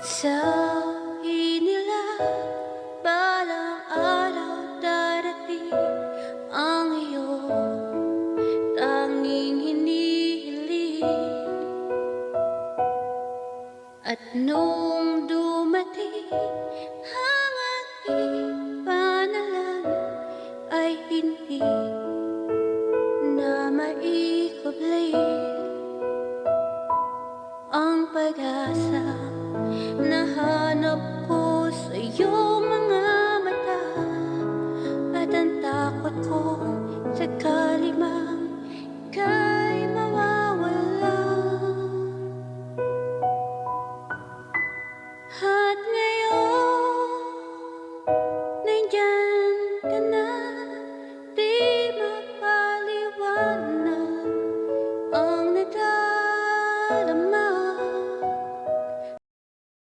Sabi nila balang araw darating ang iyong tanging hinihiling. At nung dumating,